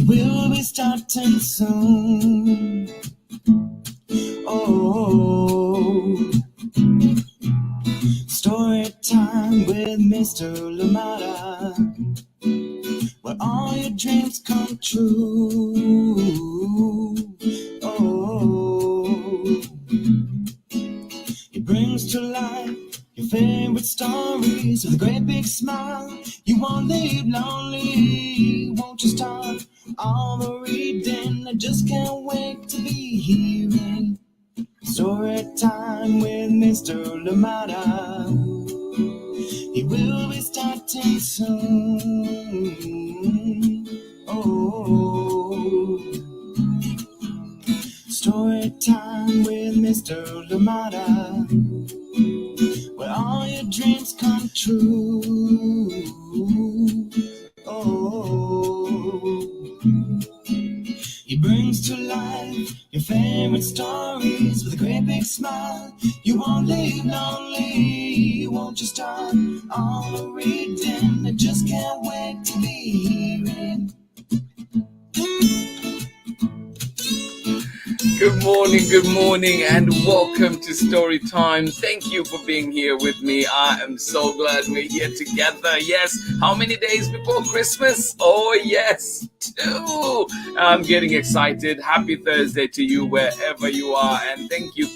He will be starting soon. Oh, story time with Mr. Lamada, where all your dreams come true. Oh, he brings to life your favorite stories with a great big smile. You won't leave lonely, won't you start all the reading? I just can't wait to be hearing story time with Mr. Lamada. He will be starting soon. Oh, story time with Mr. Lamada, where all your dreams come true. Oh, he brings to life your favorite stories with a great big smile. You won't leave lonely, won't you start all the reading? I just can't wait to be hearing. Good morning, and welcome to Story Time. Thank you for being here with me. I am so glad we're here together. Yes, how many days before Christmas? Oh, yes, 2. I'm getting excited. Happy Thursday to you wherever you are, and thank you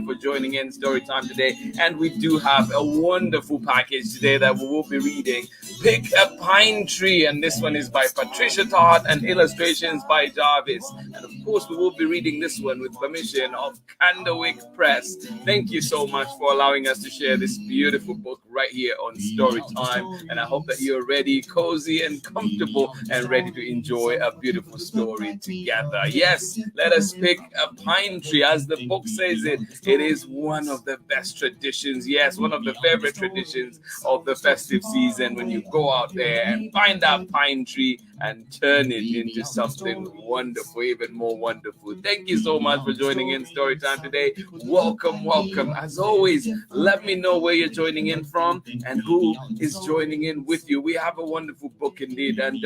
for joining in Story Time today. And we do have a wonderful package today that we will be reading. Pick a Pine Tree, and this one is by PATRICIA TOHT and illustrations by JARVIS. And of course, we will be reading this one with permission of CANDLEWICK Press. Thank you so much for allowing us to share this beautiful book right here on Story Time. And I hope that you're ready, cozy and comfortable, and ready to enjoy a beautiful story together. Yes, let us pick a pine tree. As the book says it is one of the best traditions. Yes, one of the favorite traditions of the festive season, when you go out there and find that pine tree and turn it into something wonderful, even more wonderful. Thank you so much for joining in Story Time today. Welcome. As always, let me know where you're joining in from and who is joining in with you. We have a wonderful book indeed, and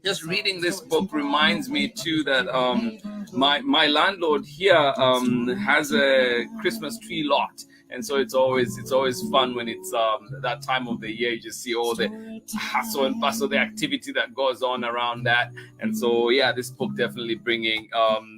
just reading this book reminds me too that my landlord here has a Christmas tree lot. And so it's always fun when it's that time of the year. You just see all the hustle and bustle, the activity that goes on around that. And so, yeah, this book definitely bringing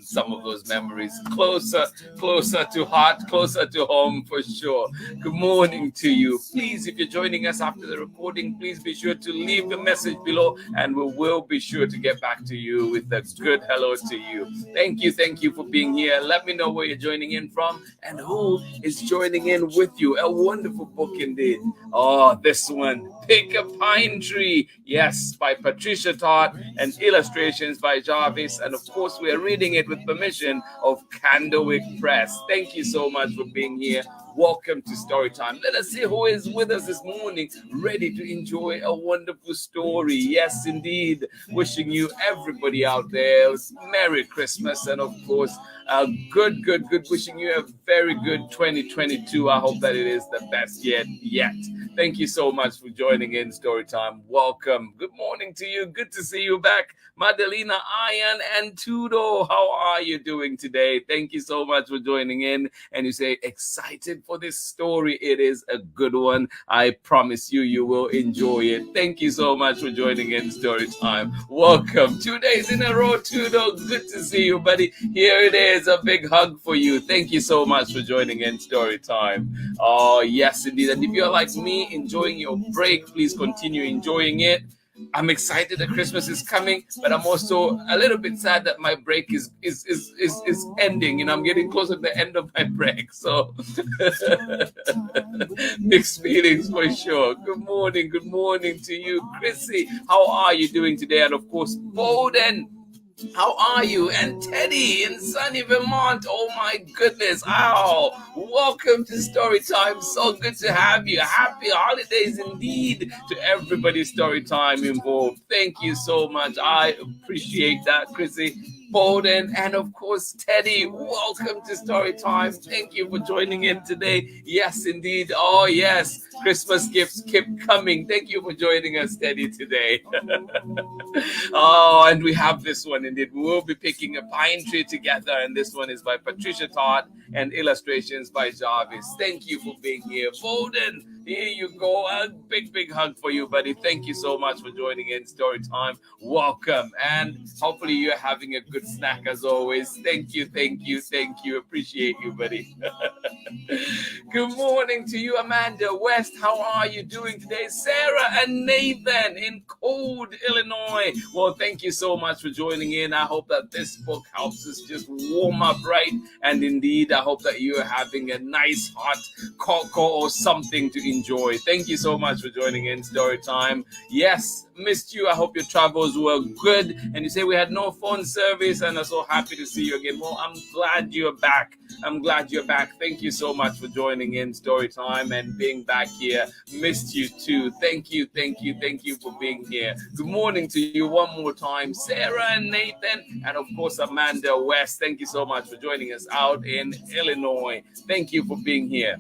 some of those memories closer to heart, closer to home for sure. Good morning to you. Please, if you're joining us after the recording, please be sure to leave a message below, and we will be sure to get back to you with a good hello to you. Thank you for being here. Let me know where you're joining in from and who is joining in with you. A wonderful book indeed. Oh, this one, Pick a Pine Tree. Yes, by PATRICIA TOHT and illustrations by Jarvis. And of course, we are reading it with permission of CANDLEWICK Press. Thank you so much for being here. Welcome to Story Time. Let us see who is with us this morning, ready to enjoy a wonderful story. Yes, indeed. Wishing you, everybody out there, Merry Christmas, and of course, good. Wishing you a very good 2022. I hope that it is the best yet. Thank you so much for joining in Story Time. Welcome. Good morning to you. Good to see you back. Madelina, Ian, and Tudo, how are you doing today? Thank you so much for joining in. And you say, excited for this story. It is a good one. I promise you will enjoy it. Thank you so much for joining in Story Time. Welcome. 2 days in a row, Tudo. Good to see you, buddy. Here it is. A big hug for you. Thank you so much for joining in Story Time. Oh, yes, indeed. And if you're like me, enjoying your break, please continue enjoying it. I'm excited that Christmas is coming, but I'm also a little bit sad that my break is ending, and I'm getting closer to the end of my break. So mixed feelings for sure. Good morning to you, Chrissy. How are you doing today? And of course, Bowden, how are you? And Teddy in sunny Vermont. Oh my goodness. Ow. Welcome to Story Time. So good to have you. Happy holidays indeed to everybody Story Time involved. Thank you so much. I appreciate that, Chrissy. Bowden, and of course Teddy, welcome to Story Time. Thank you for joining in today. Yes, indeed. Oh yes, Christmas gifts keep coming. Thank you for joining us, Teddy, today. Oh, and we have this one indeed. We will be picking a pine tree together, and this one is by Patricia TOHT and illustrations by Jarvis. Thank you for being here. Bolden, here you go. A big hug for you, buddy. Thank you so much for joining in Story Time. Welcome, and hopefully you're having a good snack as always. Thank you. Appreciate you, buddy. Good morning to you, Amanda West. How are you doing today? Sarah and Nathan in Cold, Illinois. Well, thank you so much for joining in. I hope that this book helps us just warm up, right? And indeed, I hope that you're having a nice hot cocoa or something to enjoy. Thank you so much for joining in Story Time. Yes, missed you. I hope your travels were good. And you say we had no phone service, and I'm so happy to see you again. Well, I'm glad you're back. Thank you so much for joining in Story Time and being back here. Missed you too. Thank you for being here. Good morning to you one more time, Sarah and Nathan, and of course Amanda West. Thank you so much for joining us out in Illinois. Thank you for being here.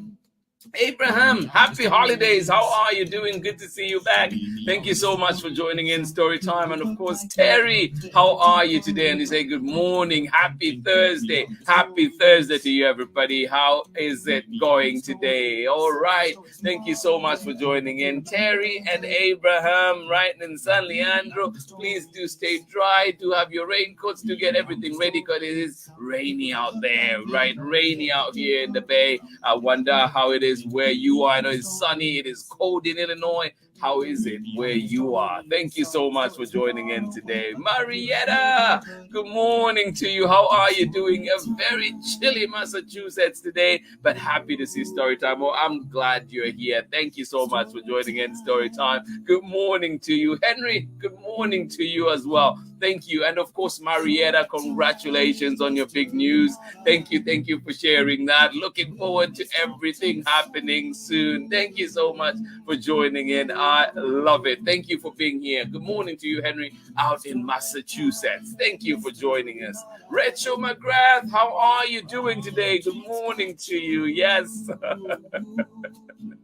Abraham, happy holidays. How are you doing? Good to see you back. Thank you so much for joining in Story Time. And of course, Terry, how are you today? And you say good morning. Happy Thursday. Happy Thursday to you, everybody. How is it going today? All right. Thank you so much for joining in. Terry and Abraham, right in San Leandro. Please do stay dry. Do have your raincoats to get everything ready because it is rainy out there, right? Rainy out here in the Bay. I wonder how it is where you are. I know it's sunny, it is cold in Illinois. How is it where you are? Thank you so much for joining in today. Marietta, good morning to you. How are you doing? A very chilly Massachusetts today, but happy to see Storytime. Oh, I'm glad you're here. Thank you so much for joining in Storytime. Good morning to you. Henry, good morning to you as well. Thank you. And of course, Marietta, congratulations on your big news. Thank you for sharing that. Looking forward to everything happening soon. Thank you so much for joining in. I love it. Thank you for being here. Good morning to you, Henry, out in Massachusetts. Thank you for joining us. Rachel McGrath, how are you doing today? Good morning to you. Yes.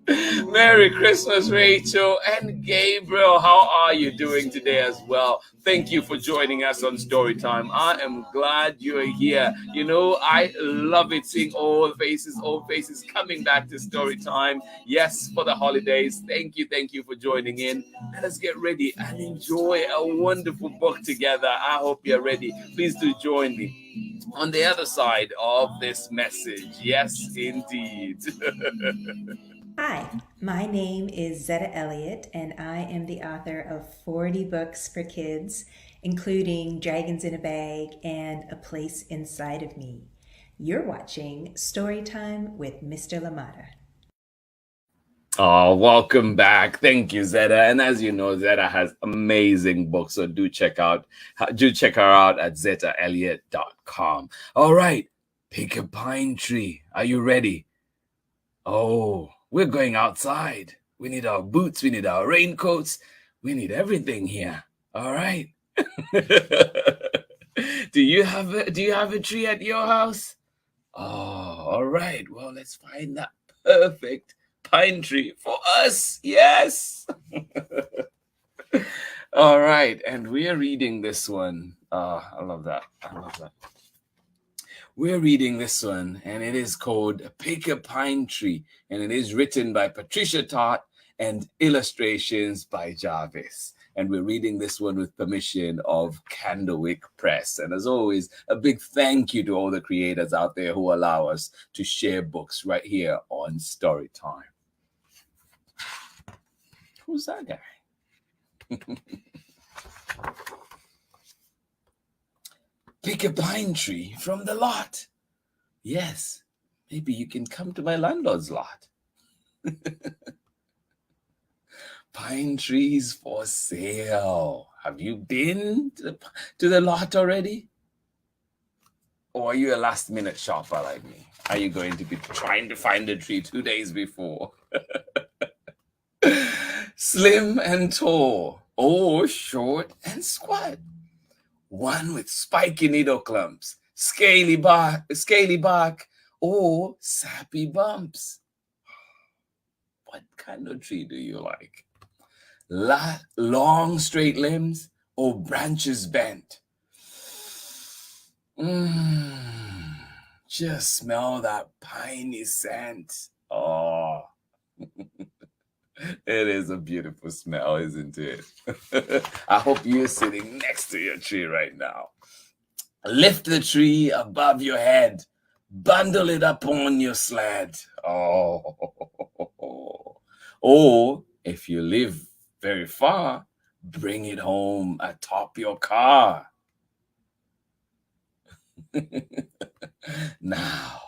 Merry Christmas, Rachel. And Gabriel, how are you doing today as well? Thank you for joining us on Storytime. I am glad you're here. You know, I love it seeing old faces coming back to Storytime. Yes, for the holidays. Thank you for joining in. Let us get ready and enjoy a wonderful book together. I hope you're ready. Please do join me on the other side of this message. Yes, indeed. Hi, my name is Zetta Elliott, and I am the author of 40 books for kids, including Dragons in a Bag and A Place Inside of Me. You're watching Storytime with Mr. LaMotta. Oh, welcome back. Thank you, Zeta. And as you know, Zeta has amazing books, so do check her out at zetaelliott.com. All right, pick a pine tree. Are you ready? Oh, we're going outside. We need our boots, we need our raincoats, we need everything here. All right. Do you have a tree at your house? Oh, all right. Well, let's find that perfect pine tree for us. Yes. All right, and we are reading this one. I love that. We're reading this one, and it is called Pick a Pine Tree, and it is written by Patricia TOHT and illustrations by Jarvis. And we're reading this one with permission of Candlewick Press. And as always, a big thank you to all the creators out there who allow us to share books right here on Storytime. Who's that guy? Pick a pine tree from the lot. Yes, maybe you can come to my landlord's lot. Pine trees for sale. Have you been to the lot already? Or are you a last-minute shopper like me? Are you going to be trying to find a tree 2 days before? Slim and tall, or short and squat. One with spiky needle clumps, scaly bark, or sappy bumps. What kind of tree do you like? Long straight limbs or branches bent? Just smell that piney scent. Oh, it is a beautiful smell, isn't it? I hope you're sitting next to your tree right now. Lift the tree above your head. Bundle it up on your sled. Oh. Or if you live very far, bring it home atop your car. Now,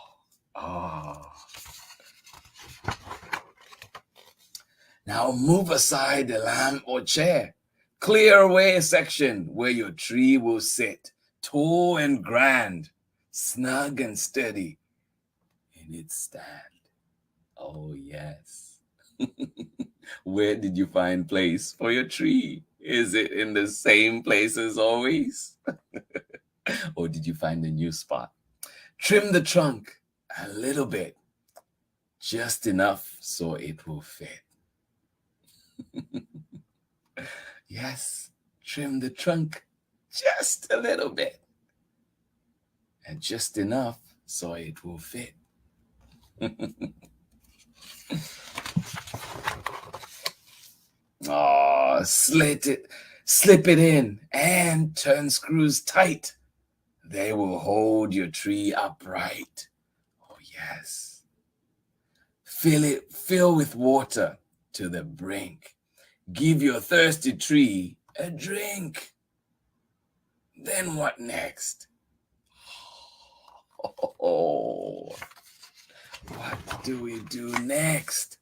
now move aside the lamp or chair. Clear away a section where your tree will sit, tall and grand, snug and steady in its stand. Oh, yes. Where did you find place for your tree? Is it in the same place as always? Or did you find a new spot? Trim the trunk a little bit, just enough so it will fit. Yes, trim the trunk just a little bit, and just enough so it will fit. Oh, slip it in and turn screws tight. They will hold your tree upright. Oh, yes. Fill with water to the brink. Give your thirsty tree a drink. Then what next? Oh, what do we do next?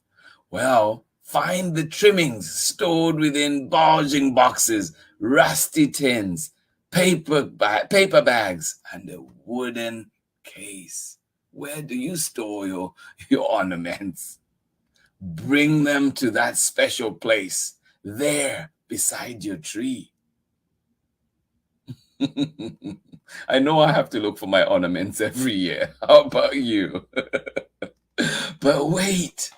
Well, find the trimmings stored within bulging boxes, rusty tins, paper bags, and a wooden case. Where do you store your ornaments? Bring them to that special place, there beside your tree. I know I have to look for my ornaments every year. How about you? But wait.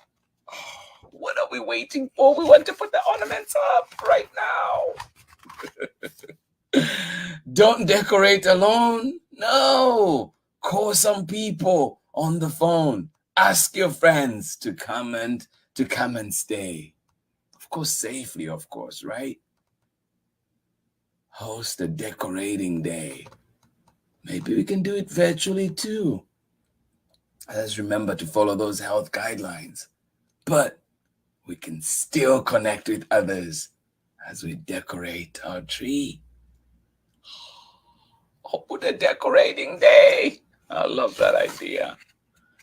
What are we waiting for? We want to put the ornaments up right now. Don't decorate alone. No. Call some people on the phone. Ask your friends to come and stay. Of course, safely, of course, right? Host a decorating day. Maybe we can do it virtually too. Let's remember to follow those health guidelines. But we can still connect with others as we decorate our tree. Oh, the decorating day. I love that idea.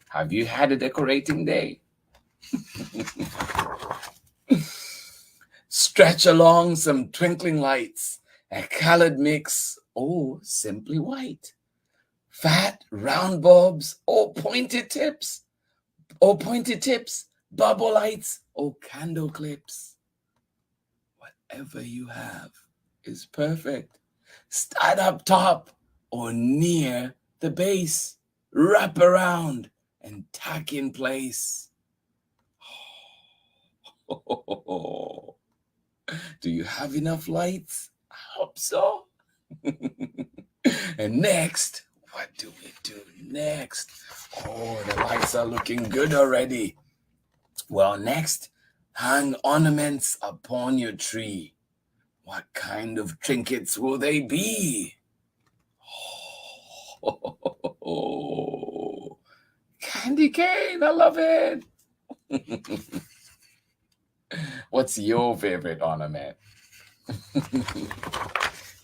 Have you had a decorating day? Stretch along some twinkling lights, a colored mix, or simply white. Fat, round bulbs, or pointed tips, bubble lights, or candle clips. Whatever you have is perfect. Start up top or near the base. Wrap around and tack in place. Do you have enough lights? I hope so. And next, what do we do next? Oh, the lights are looking good already. Well, next, hang ornaments upon your tree. What kind of trinkets will they be? Oh, candy cane, I love it. What's your favorite ornament?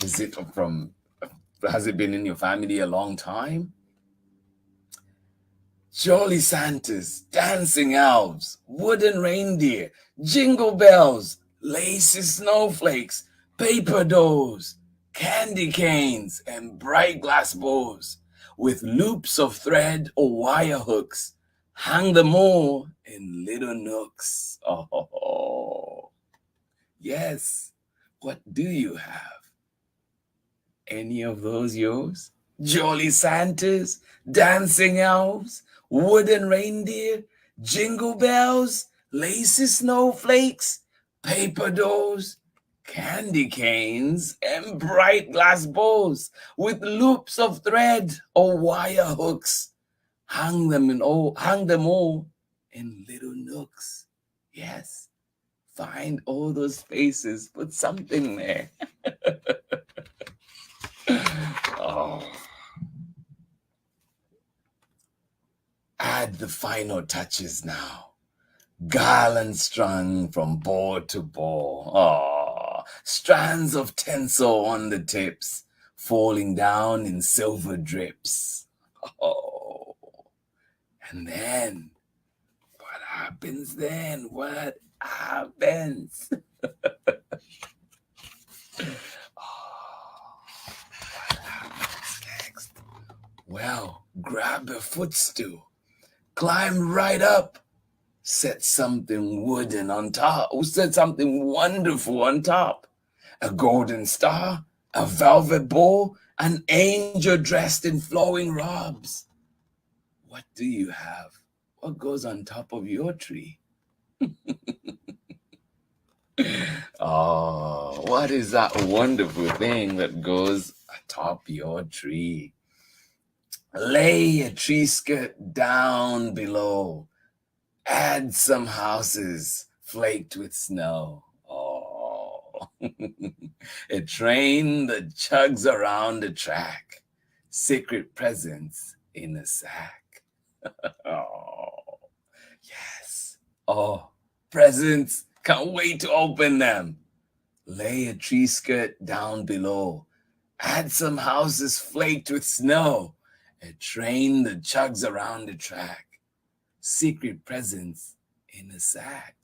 Has it been in your family a long time? Jolly Santas, dancing elves, wooden reindeer, jingle bells, lacy snowflakes, paper dolls, candy canes, and bright glass bowls with loops of thread or wire hooks. Hang them all in little nooks. Oh, yes. What do you have? Any of those yours? Jolly Santas, dancing elves, wooden reindeer, jingle bells, lacy snowflakes, paper dolls, candy canes, and bright glass bowls with loops of thread or wire hooks. Hang them all in little nooks. Yes, find all those spaces, put something there. Oh. Add the final touches now. Garland strung from board to board. Oh, strands of tinsel on the tips, falling down in silver drips. Oh, and then, what happens then? What happens? What happens next? Well, grab a footstool, climb right up, set something wooden on top, set something wonderful on top. A golden star, a velvet bowl, an angel dressed in flowing robes. What do you have? What goes on top of your tree? Oh, what is that wonderful thing that goes atop your tree? Lay a tree skirt down below. Add some houses flaked with snow. Oh, a train that chugs around the track. Secret presents in a sack. Oh, yes. Oh, presents. Can't wait to open them. Lay a tree skirt down below. Add some houses flaked with snow. A train that chugs around the track. Secret presents in a sack.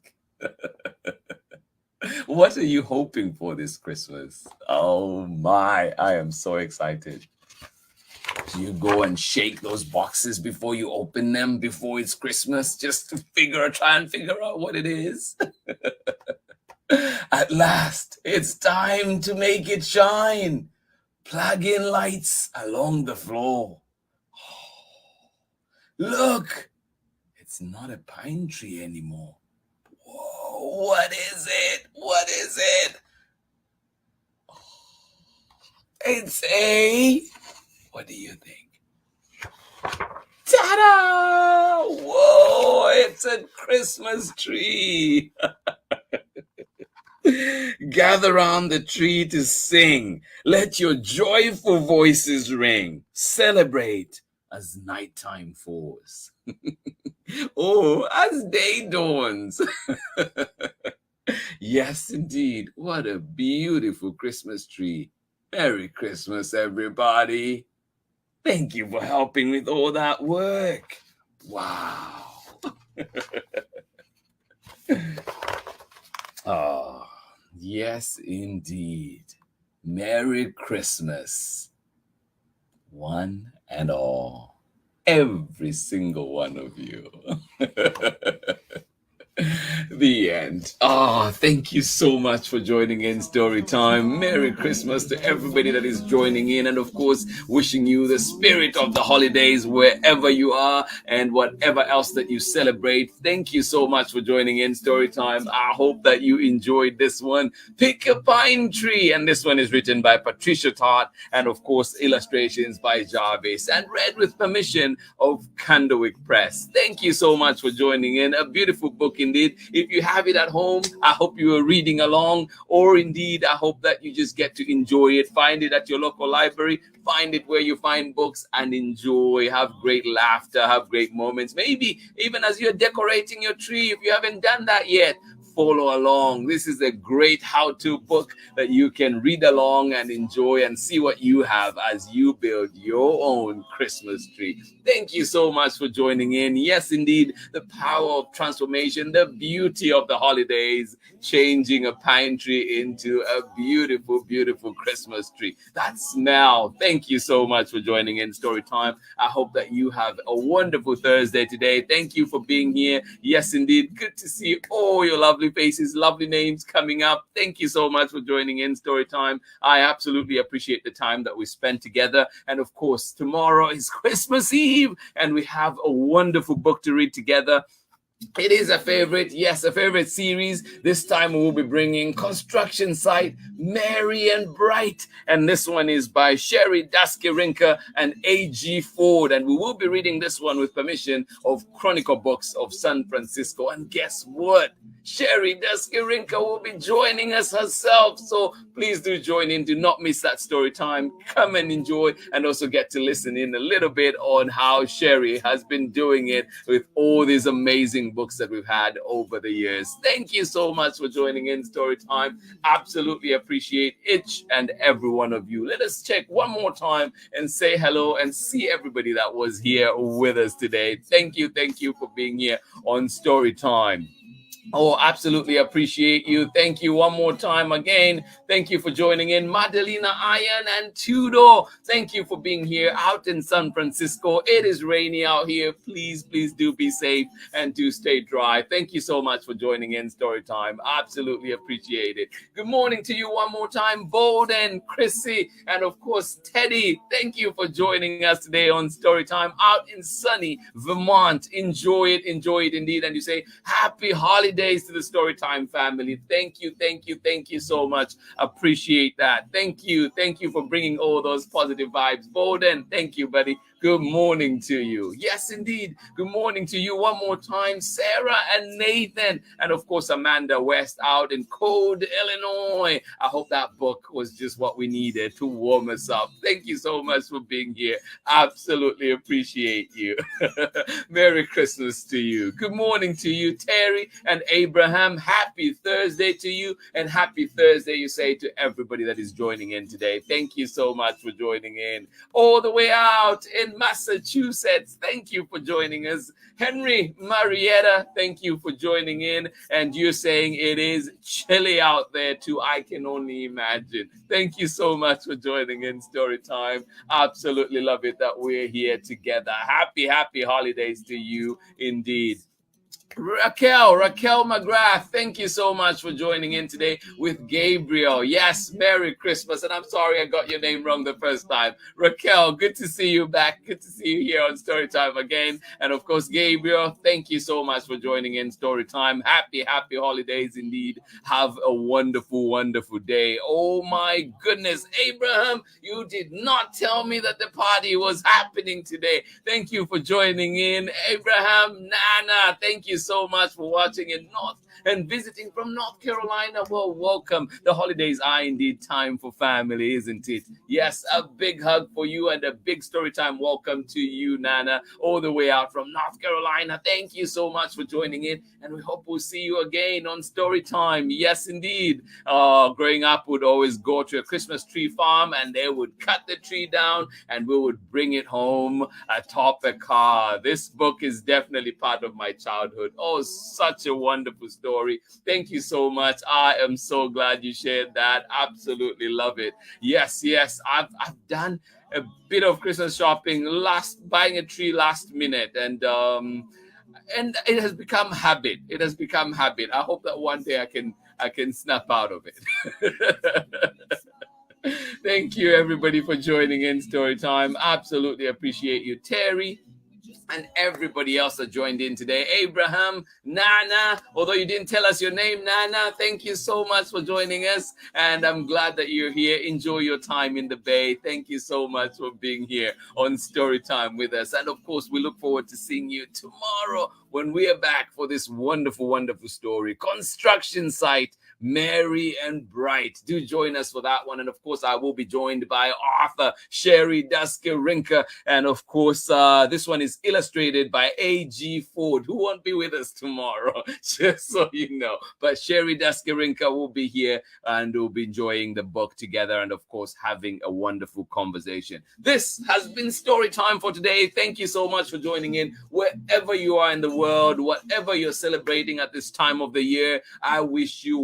What are you hoping for this Christmas? Oh my, I am so excited. Do you go and shake those boxes before you open them, before it's Christmas, just to try and figure out what it is? At last, it's time to make it shine. Plug in lights along the floor. Oh, look, it's not a pine tree anymore. Whoa, what is it? What is it? Oh, it's what do you think? Ta-da! Whoa, it's a Christmas tree. Gather round the tree to sing. Let your joyful voices ring. Celebrate as nighttime falls. Oh, as day dawns. Yes, indeed. What a beautiful Christmas tree. Merry Christmas, everybody. Thank you for helping with all that work. Wow. Oh, yes, indeed. Merry Christmas, one and all. Every single one of you. The end. Oh, thank you so much for joining in Story Time. Merry Christmas to everybody that is joining in, and of course, wishing you the spirit of the holidays wherever you are and whatever else that you celebrate. Thank you so much for joining in Story Time. I hope that you enjoyed this one. Pick a Pine Tree, and this one is written by PATRICIA TOHT, and of course, illustrations by JARVIS, and read with permission of CANDLEWICK Press. Thank you so much for joining in. A beautiful book indeed. If you have it at home, I hope you are reading along, or indeed, I hope that you just get to enjoy it. Find it at your local library, find it where you find books, and enjoy. Have great laughter, have great moments. Maybe even as you're decorating your tree, if you haven't done that yet, follow along. This is a great how-to book that you can read along and enjoy and see what you have as you build your own Christmas tree. Thank you so much for joining in. Yes, indeed, the power of transformation, the beauty of the holidays, changing a pine tree into a beautiful, beautiful Christmas tree. That smell. Thank you so much for joining in Story Time. I hope that you have a wonderful Thursday today. Thank you for being here. Yes, indeed, good to see all your lovely faces, lovely names coming up. Thank you so much for joining in Story Time. I absolutely appreciate the time that we spent together. And of course, tomorrow is Christmas Eve, and we have a wonderful book to read together. It is a favorite, yes, a favorite series. This time we will be bringing Construction Site, Merry and Bright. And this one is by Sherry Daskirinka and A.G. Ford. And we will be reading this one with permission of Chronicle Books of San Francisco. And guess what? Sherry Daskirinka will be joining us herself. So please do join in. Do not miss that story time. Come and enjoy and also get to listen in a little bit on how Sherry has been doing it with all these amazing books that we've had over the years. Thank you so much for joining in Story Time. Absolutely appreciate each and every one of you. Let us check one more time and say hello and see everybody that was here with us today. Thank you for being here on Story Time. Oh, absolutely appreciate you. Thank you one more time again. Thank you for joining in. Madalena Iron and Tudor, thank you for being here out in San Francisco. It is rainy out here. Please do be safe and do stay dry. Thank you so much for joining in Story Time. Absolutely appreciate it. Good morning to you one more time, Bolden, Chrissy, and of course, Teddy. Thank you for joining us today on Story Time out in sunny Vermont. Enjoy it indeed. And you say, happy holidays to the Storytime family. Thank you so much. Appreciate that. Thank you for bringing all those positive vibes. Bolden, thank you, buddy. Good morning to you. Yes, indeed. Good morning to you one more time, Sarah and Nathan, and of course, Amanda West out in cold Illinois. I hope that book was just what we needed to warm us up. Thank you so much for being here. Absolutely appreciate you. Merry Christmas to you. Good morning to you, Terry and Abraham. Happy Thursday to you, and happy Thursday, you say, to everybody that is joining in today. Thank you so much for joining in. All the way out in Massachusetts, thank you for joining us. Henry, Marietta, thank you for joining in. And you're saying it is chilly out there too. I can only imagine. Thank you so much for joining in Story Time. Absolutely love it that we're here together. Happy holidays to you indeed. Raquel McGrath, thank you so much for joining in today with Gabriel. Yes, Merry Christmas. And I'm sorry I got your name wrong the first time. Raquel, good to see you back. Good to see you here on Storytime again. And of course, Gabriel, thank you so much for joining in Storytime. Happy holidays indeed. Have a wonderful day. Oh my goodness, Abraham, you did not tell me that the party was happening today. Thank you for joining in. Abraham, Nana, thank you so much for watching in North and visiting from North Carolina. Well, welcome. The holidays are indeed time for family, isn't it? Yes, a big hug for you and a big story time welcome to you, Nana, all the way out from North Carolina. Thank you so much for joining in, and we hope we'll see you again on Story Time. Yes, indeed. Growing up, would always go to a Christmas tree farm, and they would cut the tree down, and we would bring it home atop a car. This book is definitely part of my childhood. Oh, such a wonderful story. Thank you so much. I am so glad you shared that. Absolutely love it. Yes. I've done a bit of Christmas shopping, buying a tree last minute, and it has become habit. I hope that one day I can snap out of it. Thank you, everybody, for joining in Story Time. Absolutely appreciate you, Terry, and everybody else that joined in today. Abraham, Nana, although you didn't tell us your name, Nana, thank you so much for joining us, and I'm glad that you're here. Enjoy your time in the Bay. Thank you so much for being here on Story Time with us, and of course, we look forward to seeing you tomorrow when we are back for this wonderful story, Construction Site, Merry and Bright. Do join us for that one. And of course, I will be joined by author Sherry Daskirinka. And of course, this one is illustrated by A.G. Ford, who won't be with us tomorrow, just so you know. But Sherry Daskirinka will be here, and we'll be enjoying the book together, and of course, having a wonderful conversation. This has been Story Time for today. Thank you so much for joining in. Wherever you are in the world, whatever you're celebrating at this time of the year, I wish you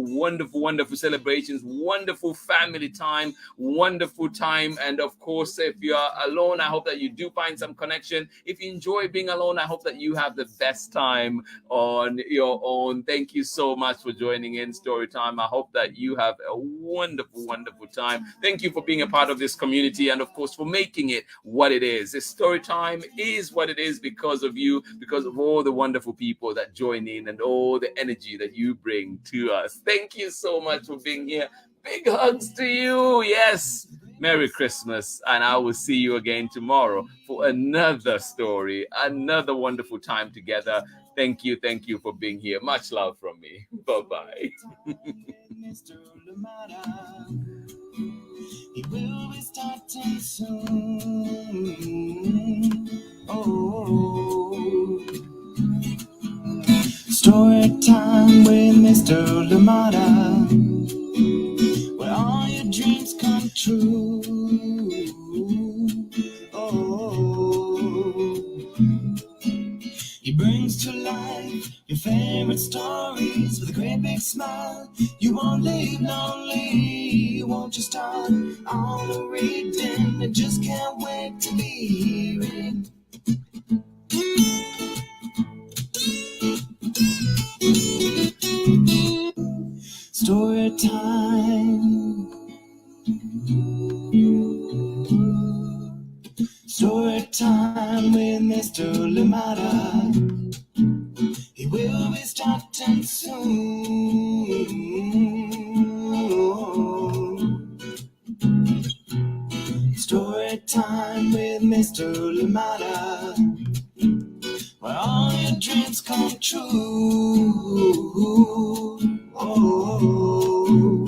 wonderful celebrations, wonderful family time, wonderful time. And of course, if you are alone, I hope that you do find some connection. If you enjoy being alone, I hope that you have the best time on your own. Thank you so much for joining in Story Time. I hope that you have a wonderful time. Thank you for being a part of this community, and of course for making it what it is. This Story Time is what it is because of you, because of all the wonderful people that join in and all the energy that you bring to us. Thank you so much for being here. Big hugs to you. Yes. Merry Christmas, and I will see you again tomorrow for another story, another wonderful time together. Thank you for being here. Much love from me. Bye-bye. He will be starting soon. Oh, story time with Mr. Lamada, where all your dreams come true. Oh, he brings to life your favorite stories with a great big smile. You won't leave lonely, won't you start all the reading? I just can't wait to be hearing. Story time. Story time with Mr. Lamada. He will be starting soon. Story time with Mr. Lamada, where all your dreams come true. Oh,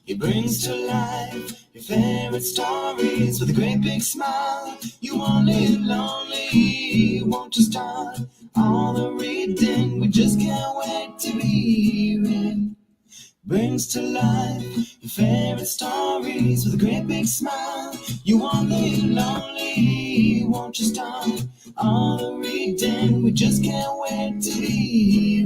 he brings to life your favorite stories with a great big smile. You won't live lonely, won't you start all the reading? We just can't wait to be hearing. Brings to life your favorite stories with a great big smile. You won't live lonely, won't you start all the reading? We just can't wait to be